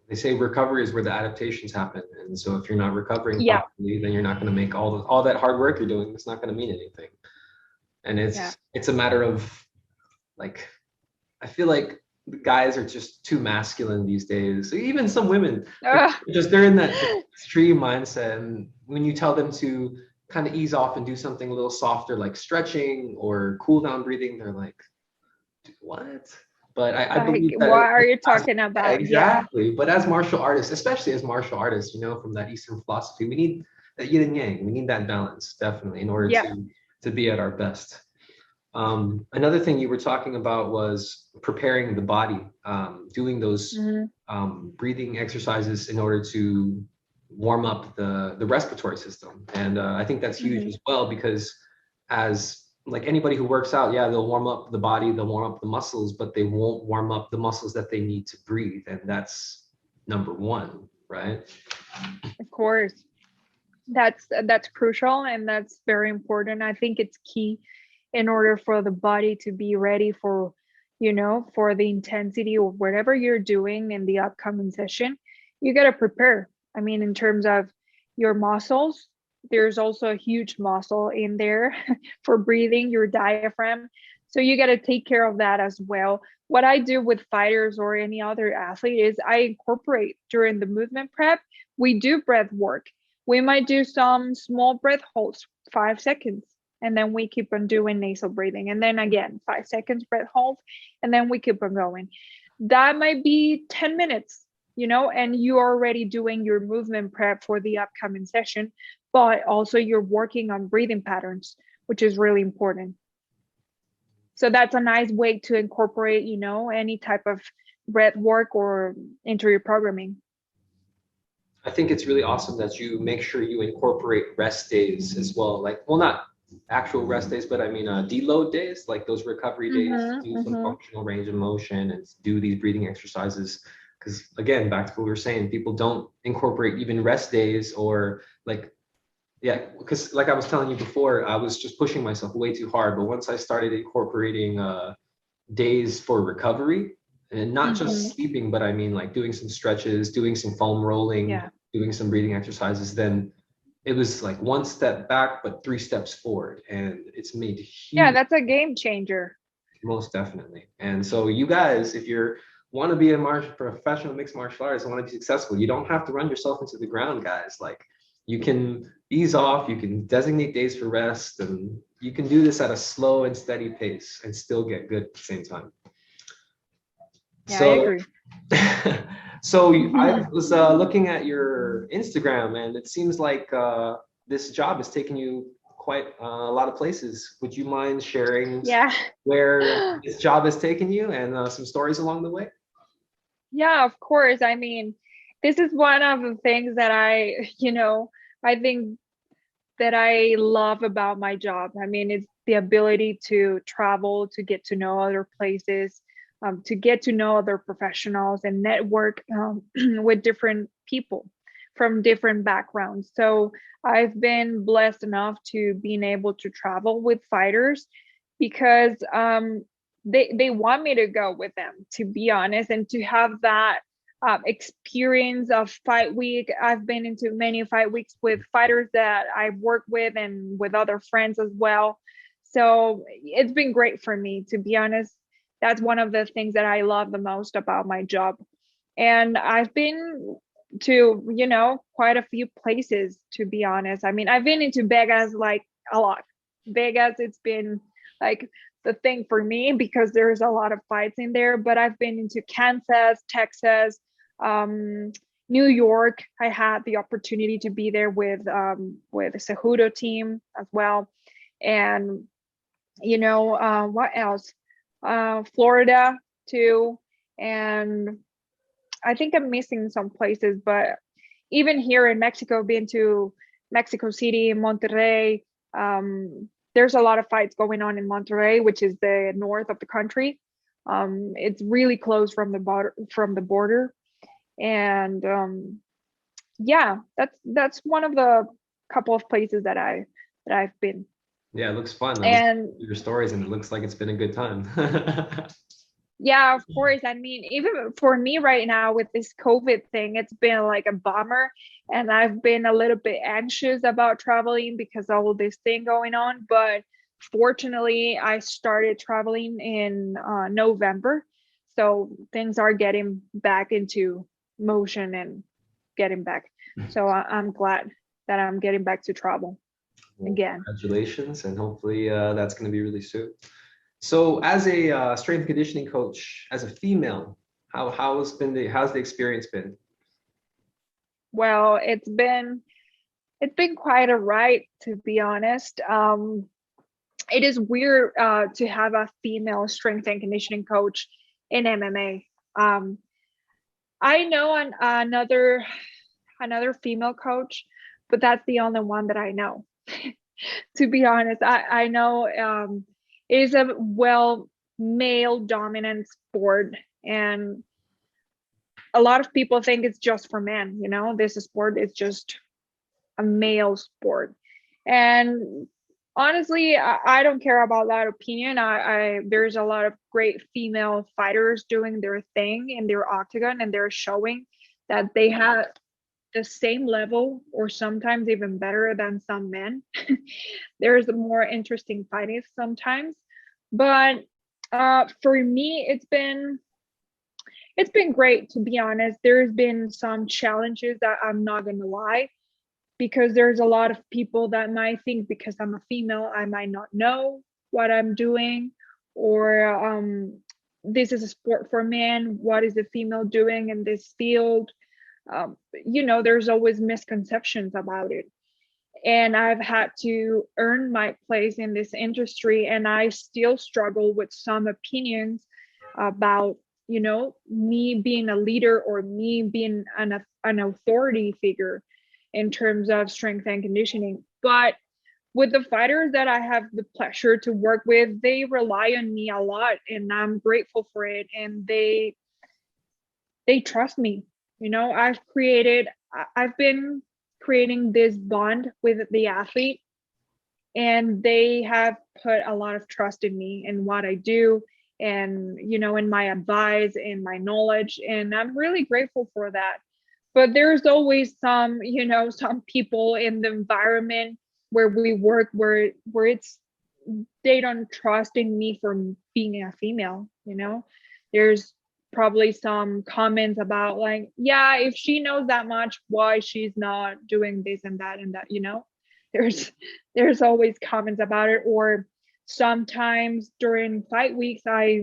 They say recovery is where the adaptations happen, and so if you're not recovering Yeah. properly, then you're not going to make all that hard work you're doing. It's not going to mean anything. And it's a matter of, like, I feel like the guys are just too masculine these days. Even some women, they're in that extreme mindset. And when you tell them to kind of ease off and do something a little softer, like stretching or cool down breathing, they're like, what? But I believe that. What are you talking about? Exactly. Yeah. But as martial artists, especially as martial artists, from that Eastern philosophy, we need that yin and yang. We need that balance, definitely, in order to be at our best. Another thing you were talking about was preparing the body, doing those breathing exercises in order to warm up the respiratory system. And I think that's huge as well, because as like anybody who works out, they'll warm up the body, they'll warm up the muscles, but they won't warm up the muscles that they need to breathe. And that's number one, right? Of course. That's crucial, and that's very important. I think it's key in order for the body to be ready for, for the intensity or whatever you're doing in the upcoming session. You got to prepare. I mean, in terms of your muscles, there's also a huge muscle in there for breathing, your diaphragm. So you got to take care of that as well. What I do with fighters or any other athlete is I incorporate during the movement prep, we do breath work. We might do some small breath holds, 5 seconds. And then we keep on doing nasal breathing. And then again, 5 seconds breath hold. And then we keep on going. That might be 10 minutes, and you're already doing your movement prep for the upcoming session, but also you're working on breathing patterns, which is really important. So that's a nice way to incorporate, any type of breath work or into your programming. I think it's really awesome that you make sure you incorporate rest days as well. Like, well, not actual rest days, but I mean deload days, like those recovery days, to do some functional range of motion and do these breathing exercises. Because again, back to what we were saying, people don't incorporate even rest days or like, yeah, because like I was telling you before, I was just pushing myself way too hard. But once I started incorporating days for recovery, and not just sleeping, but I mean like doing some stretches, doing some foam rolling, doing some breathing exercises, then it was like one step back, but three steps forward. And it's made Yeah, huge, that's a game changer. most definitely. And so you guys, if you're want to be a professional mixed martial artist and want to be successful, you don't have to run yourself into the ground, guys. Like you can ease off, you can designate days for rest, and you can do this at a slow and steady pace and still get good at the same time. Yeah, I agree. So I was looking at your Instagram, and it seems like this job has taken you quite a lot of places. Would you mind sharing where this job has taken you and some stories along the way? Yeah, of course. I mean, this is one of the things that I think that I love about my job. I mean, it's the ability to travel, to get to know other places, to get to know other professionals and network with different people from different backgrounds. So I've been blessed enough to being able to travel with fighters because they want me to go with them, to be honest, and to have that experience of fight week. I've been into many fight weeks with fighters that I've worked with and with other friends as well. So it's been great for me, to be honest. That's one of the things that I love the most about my job. And I've been to, quite a few places, to be honest. I mean, I've been into Vegas like a lot. Vegas, it's been like the thing for me because there's a lot of fights in there, but I've been into Kansas, Texas, New York. I had the opportunity to be there with the Cejudo team as well. And what else? Florida too. And I think I'm missing some places, but even here in Mexico, been to Mexico City, Monterrey. There's a lot of fights going on in Monterrey, which is the north of the country. It's really close from the border. And yeah, that's one of the couple of places that I've been. Yeah, it looks fun. And your stories, and it looks like it's been a good time. yeah, of course. I mean, even for me right now with this COVID thing, it's been like a bummer. And I've been a little bit anxious about traveling because of all this thing going on. But fortunately, I started traveling in November. So things are getting back into motion and getting back. So I'm glad that I'm getting back to travel again. Congratulations. And hopefully that's going to be really soon. So as a strength and conditioning coach, as a female, how's the experience been? Well, it's been quite a ride, to be honest. It is weird to have a female strength and conditioning coach in MMA. I know another female coach, but that's the only one that I know. To be honest, I know it is a male dominant sport, and a lot of people think it's just for men. This sport is just a male sport, and honestly, I don't care about that opinion. There's a lot of great female fighters doing their thing in their octagon, and they're showing that they have the same level or sometimes even better than some men. There's more interesting fighting sometimes, but for me, it's been great, to be honest. There's been some challenges that I'm not gonna lie, because there's a lot of people that might think because I'm a female, I might not know what I'm doing, or this is a sport for men. What is a female doing in this field? There's always misconceptions about it. And I've had to earn my place in this industry, and I still struggle with some opinions about, me being a leader or me being an authority figure in terms of strength and conditioning. But with the fighters that I have the pleasure to work with, they rely on me a lot, and I'm grateful for it. And they trust me. You know, I've been creating this bond with the athlete, and they have put a lot of trust in me and what I do, and, you know, in my advice and my knowledge. And I'm really grateful for that. But there's always some, you know, some people in the environment where we work where it's they don't trust in me for being a female, you know. There's probably some comments about like, yeah, if she knows that much, why she's not doing this and that, you know. there's there's always comments about it. Or sometimes during fight weeks, I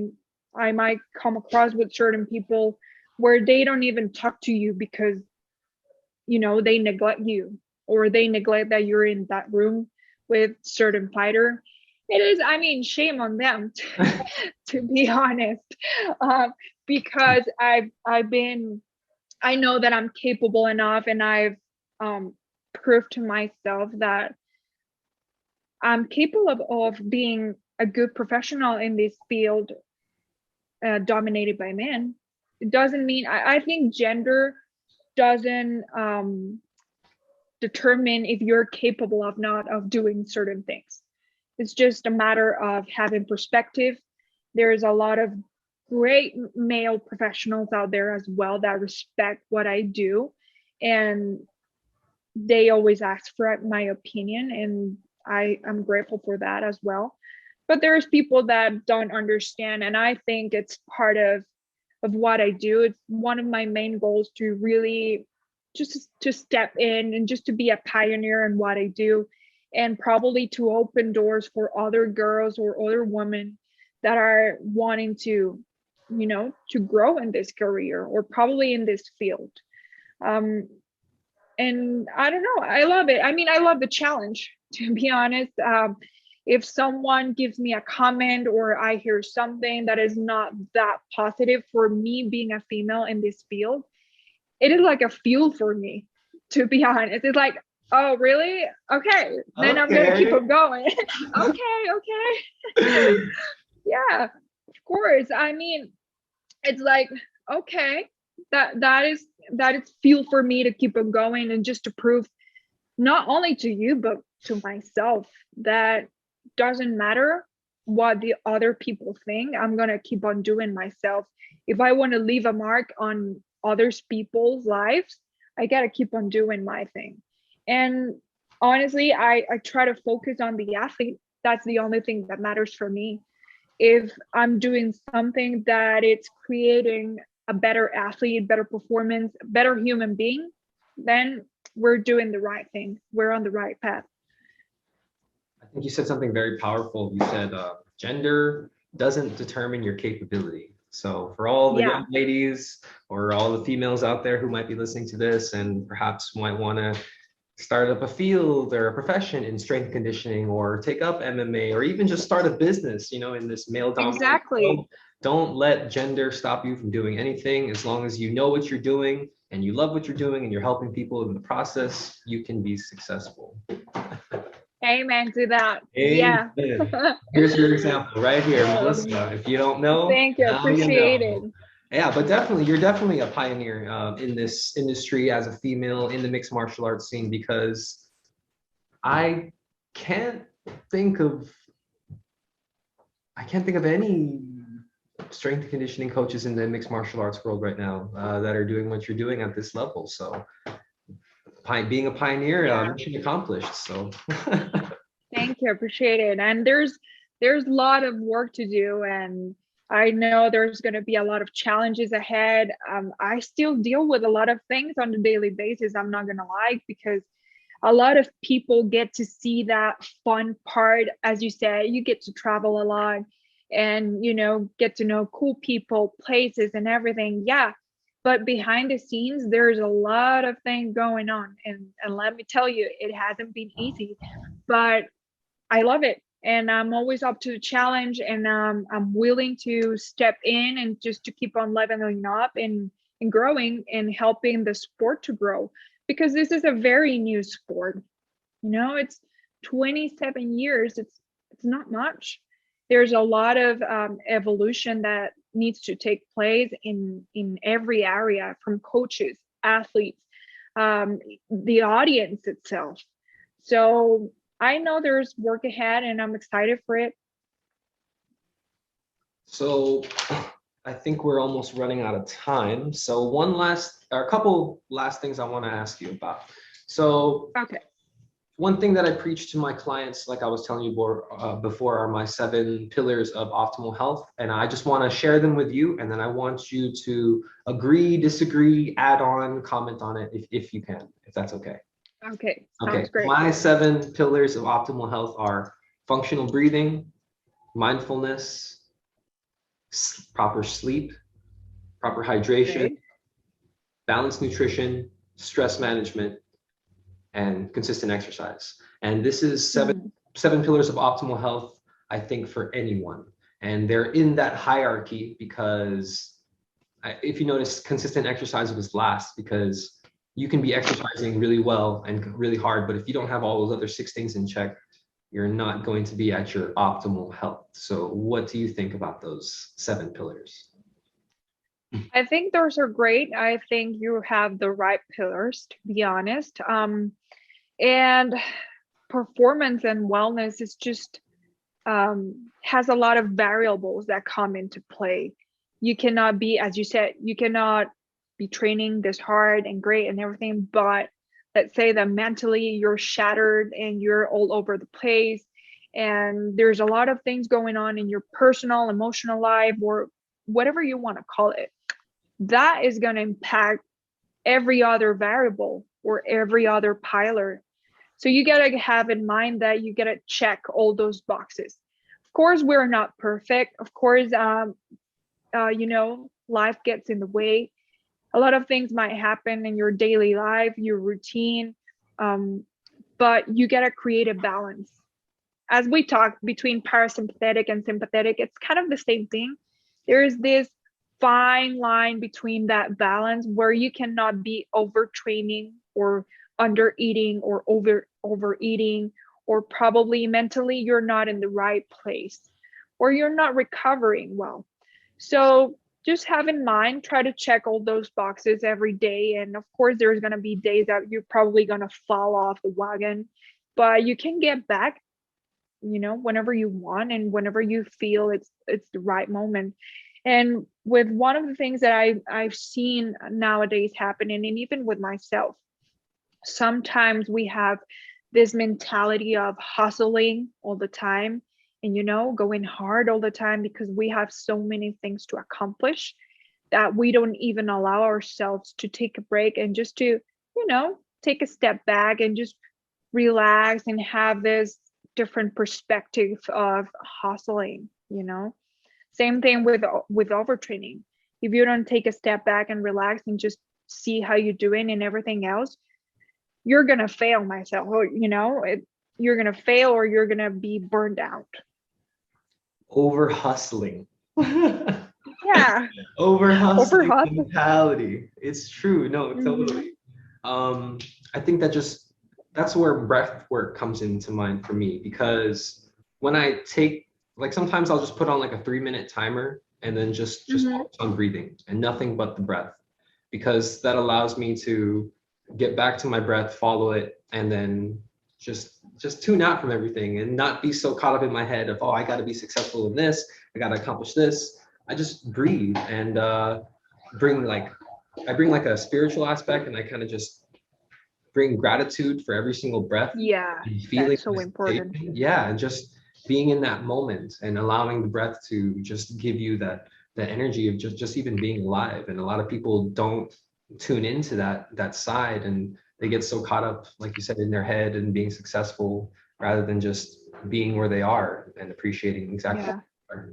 might come across with certain people where they don't even talk to you because, you know, they neglect you, or they neglect that you're in that room with certain fighter. It is, I mean, shame on them to be honest. Because I know that I'm capable enough, and I've proved to myself that I'm capable of being a good professional in this field, dominated by men. It doesn't mean, I think gender doesn't determine if you're capable of not of doing certain things. It's just a matter of having perspective. There's a lot of great male professionals out there as well that respect what I do, and they always ask for my opinion, and I'm grateful for that as well. But there's people that don't understand, and I think it's part of what I do. It's one of my main goals to really just to step in and just to be a pioneer in what I do, and probably to open doors for other girls or other women that are wanting to, you know, to grow in this career or probably in this field. And I don't know, I love it. I mean, I love the challenge, to be honest. If someone gives me a comment or I hear something that is not that positive for me being a female in this field, it is like a fuel for me, to be honest. It's like, oh, really? Okay, then I'm gonna keep on going. Okay. Yeah, of course. I mean, it's like, okay, that is fuel for me to keep on going, and just to prove not only to you but to myself that doesn't matter what the other people think. I'm gonna keep on doing myself. If I want to leave a mark on others people's lives, I gotta keep on doing my thing. And honestly, I try to focus on the athlete. That's the only thing that matters for me. If I'm doing something that it's creating a better athlete, better performance, better human being, then we're doing the right thing. We're on the right path. I think you said something very powerful. You said gender doesn't determine your capability. So for all the young ladies or all the females out there who might be listening to this and perhaps might want to start up a field or a profession in strength conditioning, or take up MMA, or even just start a business, you know, in this male dominated world, don't let gender stop you from doing anything. As long as you know what you're doing and you love what you're doing and you're helping people in the process, you can be successful. Amen to that. Amen. Yeah. Here's your example right here, Melissa. If you don't know, thank you. Appreciate it. Yeah, but definitely, you're definitely a pioneer in this industry as a female in the mixed martial arts scene, because I can't think of any strength and conditioning coaches in the mixed martial arts world right now that are doing what you're doing at this level. So being a pioneer, mission accomplished. So thank you, appreciate it. And there's a lot of work to do, and I know there's going to be a lot of challenges ahead. I still deal with a lot of things on a daily basis, I'm not going to lie, because a lot of people get to see that fun part. As you said, you get to travel a lot and, you know, get to know cool people, places and everything. Yeah. But behind the scenes, there's a lot of things going on. And let me tell you, it hasn't been easy, but I love it. And I'm always up to the challenge, and I'm willing to step in and just to keep on leveling up and growing and helping the sport to grow, because this is a very new sport. You know, 27 years, it's not much. There's a lot of evolution that needs to take place in every area, from coaches, athletes, the audience itself. So I know there's work ahead, and I'm excited for it. So I think we're almost running out of time. So a couple last things I want to ask you about. So Okay. one thing that I preach to my clients, like I was telling you before, are my 7 pillars of optimal health. And I just want to share them with you. And then I want you to agree, disagree, add on, comment on it if you can, if that's okay. Okay. Okay. Sounds great. My 7 pillars of optimal health are functional breathing, mindfulness, proper sleep, proper hydration, Okay. balanced nutrition, stress management, and consistent exercise. And this is seven pillars of optimal health, I think, for anyone. And they're in that hierarchy because if you notice, consistent exercise was last, because you can be exercising really well and really hard, but if you don't have all those other 6 things in check, you're not going to be at your optimal health. So what do you think about those 7 pillars? I think those are great. I think you have the right pillars, to be honest. And performance and wellness is just has a lot of variables that come into play. You cannot be, as you said, you cannot be training this hard and great and everything, but let's say that mentally you're shattered and you're all over the place, and there's a lot of things going on in your personal, emotional life, or whatever you want to call it. That is going to impact every other variable or every other pillar. So you got to have in mind that you got to check all those boxes. Of course, we're not perfect. Of course, life gets in the way. A lot of things might happen in your daily life, your routine, but you got to create a balance. As we talk between parasympathetic and sympathetic, it's kind of the same thing. There's this fine line between that balance where you cannot be overtraining or under eating or overeating, or probably mentally you're not in the right place or you're not recovering well. So just have in mind, try to check all those boxes every day. And of course, there's going to be days that you're probably going to fall off the wagon, but you can get back, whenever you want and whenever you feel it's the right moment. And with one of the things that I've seen nowadays happening, and even with myself, sometimes we have this mentality of hustling all the time and, going hard all the time because we have so many things to accomplish that we don't even allow ourselves to take a break and just to, take a step back and just relax and have this different perspective of hustling. Same thing with overtraining. If you don't take a step back and relax and just see how you're doing and everything else, you're gonna fail myself. You're gonna fail or you're gonna be burned out. Over hustling. Yeah. Over hustling mentality. It's true. No, totally. I think that's where breath work comes into mind for me, because when I take, like, sometimes I'll just put on like a 3-minute timer and then just focus on breathing and nothing but the breath, because that allows me to get back to my breath, follow it, and then just tune out from everything and not be so caught up in my head of, oh, I got to be successful in this, I got to accomplish this. I just breathe and bring like a spiritual aspect, and I kind of just bring gratitude for every single breath. Yeah, that's so important. Yeah, and just being in that moment and allowing the breath to just give you that energy of just even being alive. And a lot of people don't tune into that side, and they get so caught up, like you said, in their head and being successful rather than just being where they are and appreciating exactly what they are.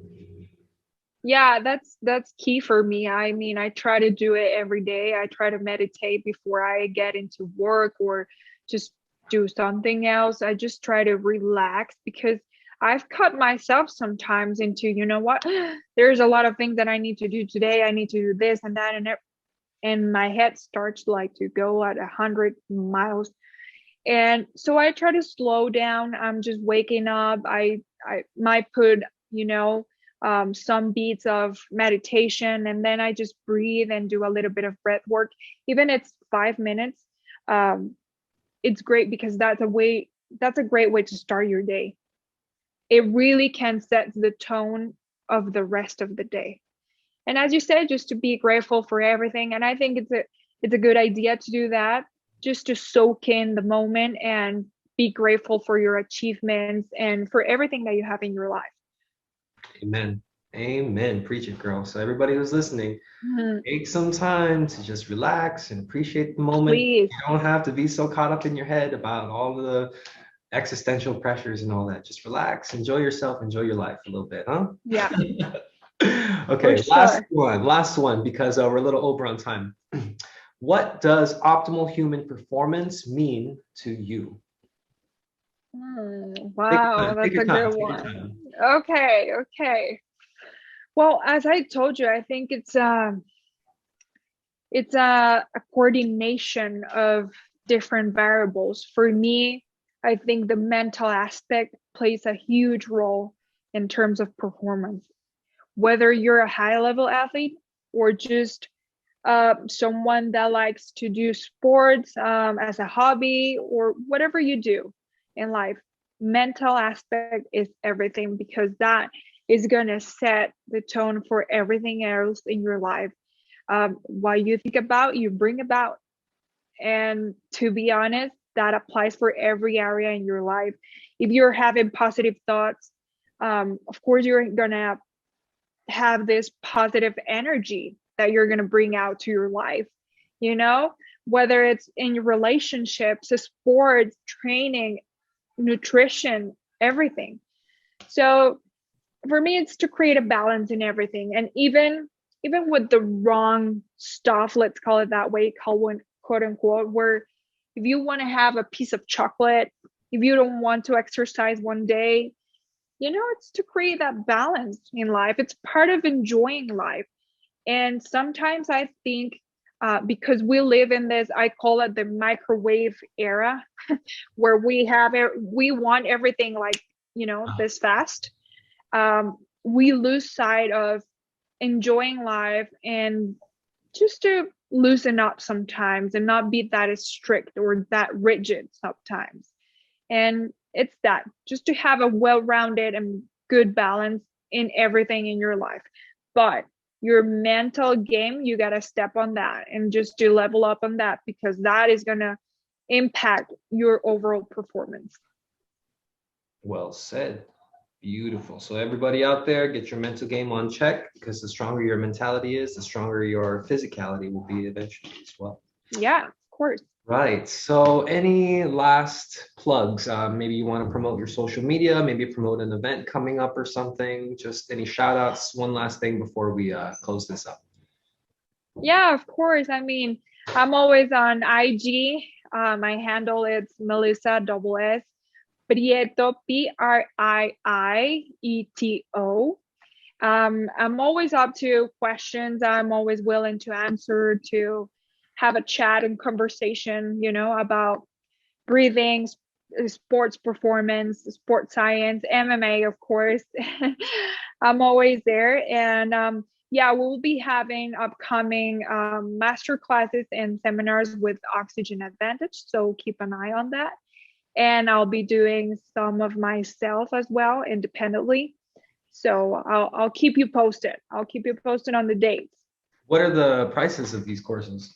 Yeah, that's key for me. I mean, I try to do it every day. I try to meditate before I get into work or just do something else. I just try to relax, because I've cut myself sometimes into, what, there's a lot of things that I need to do today. I need to do this and that, and my head starts like to go at 100 miles. And so I try to slow down. I'm just waking up. I might put, some beats of meditation, and then I just breathe and do a little bit of breath work. Even it's 5 minutes. Um, it's great because that's a great way to start your day. It really can set the tone of the rest of the day. And as you said, just to be grateful for everything. And I think it's a good idea to do that, just to soak in the moment and be grateful for your achievements and for everything that you have in your life. Amen. Amen. Preach it, girl. So everybody who's listening, take some time to just relax and appreciate the moment. Please. You don't have to be so caught up in your head about all the existential pressures and all that. Just relax, enjoy yourself, enjoy your life a little bit, huh? Yeah. Okay, For sure. last one, because we're a little over on time. What does optimal human performance mean to you? Wow, Take that's your a time, good take your one. time. Okay. Well, as I told you, I think it's a coordination of different variables. For me, I think the mental aspect plays a huge role in terms of performance. Whether you're a high level athlete or just someone that likes to do sports as a hobby or whatever you do in life, mental aspect is everything, because that is going to set the tone for everything else in your life. What you think about, you bring about. And to be honest, that applies for every area in your life. If you're having positive thoughts, of course, you're going to have this positive energy that you're going to bring out to your life, you know, whether it's in your relationships, sports, training, nutrition, everything. So for me, it's to create a balance in everything. And even with the wrong stuff, let's call it that way, quote unquote, where if you want to have a piece of chocolate, if you don't want to exercise one day, it's to create that balance in life. It's part of enjoying life. And sometimes I think because we live in this, I call it the microwave era, where we want everything like, this fast. We lose sight of enjoying life and just to loosen up sometimes and not be that strict or that rigid sometimes. And it's that, just to have a well-rounded and good balance in everything in your life. But your mental game, you got to step on that and just to level up on that, because that is going to impact your overall performance. Well said. Beautiful. So everybody out there, get your mental game on check, because the stronger your mentality is, the stronger your physicality will be eventually as well. Yeah, of course. Right. So any last plugs? Maybe you want to promote your social media, maybe promote an event coming up or something. Just any shout outs. One last thing before we close this up. Yeah, of course. I mean, I'm always on IG. My handle is Melissa SS Prieto, Prieto. I'm always up to questions. I'm always willing to answer, to have a chat and conversation, about breathing, sports performance, sports science, MMA, of course. I'm always there. And yeah, we'll be having upcoming master classes and seminars with Oxygen Advantage. So keep an eye on that. And I'll be doing some of myself as well independently. So I'll keep you posted. I'll keep you posted on the dates. What are the prices of these courses?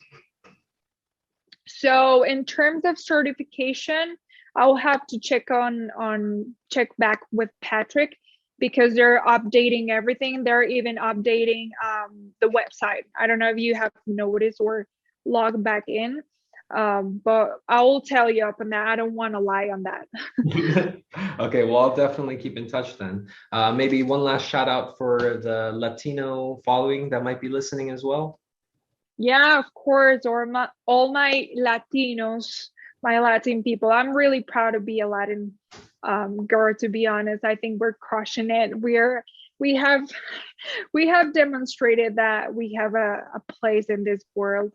So in terms of certification, I'll have to check back with Patrick, because they're updating everything. They're even updating the website. I don't know if you have noticed or log back in, but I will tell you up on that. I don't want to lie on that. Okay, well, I'll definitely keep in touch then. Maybe one last shout out for the Latino following that might be listening as well. Yeah, of course. Or all my Latinos, my Latin people. I'm really proud to be a Latin girl, to be honest. I think we're crushing it. We have we have demonstrated that we have a place in this world.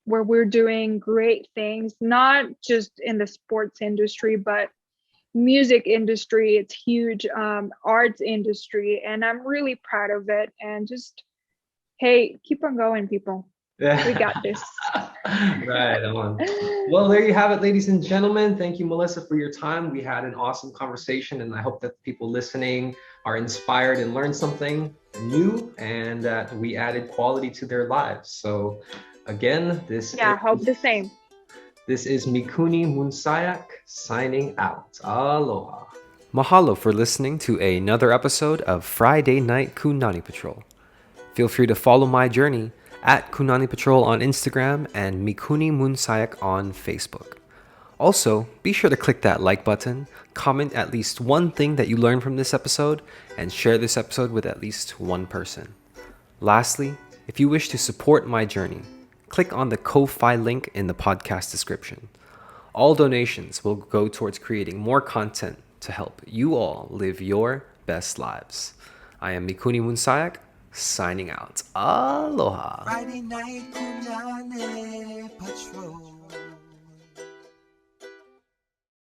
where we're doing great things, not just in the sports industry, but music industry. It's huge, arts industry, and I'm really proud of it. And just, hey, keep on going, people. We got this. Right on. Well, there you have it, ladies and gentlemen. Thank you, Melissa, for your time. We had an awesome conversation, and I hope that people listening are inspired and learned something new, and that we added quality to their lives. So again, I hope the same. This is Mikuni Munsayak signing out. Aloha. Mahalo for listening to another episode of Friday Night KunaniPatrol. Feel free to follow my journey at KunaniPatrol on Instagram and Mikuni Munsayak on Facebook. Also, be sure to click that like button, comment at least one thing that you learned from this episode, and share this episode with at least one person. Lastly, if you wish to support my journey, click on the Ko-Fi link in the podcast description. All donations will go towards creating more content to help you all live your best lives. I am Mikuni Munsayak, signing out. Aloha. Friday night,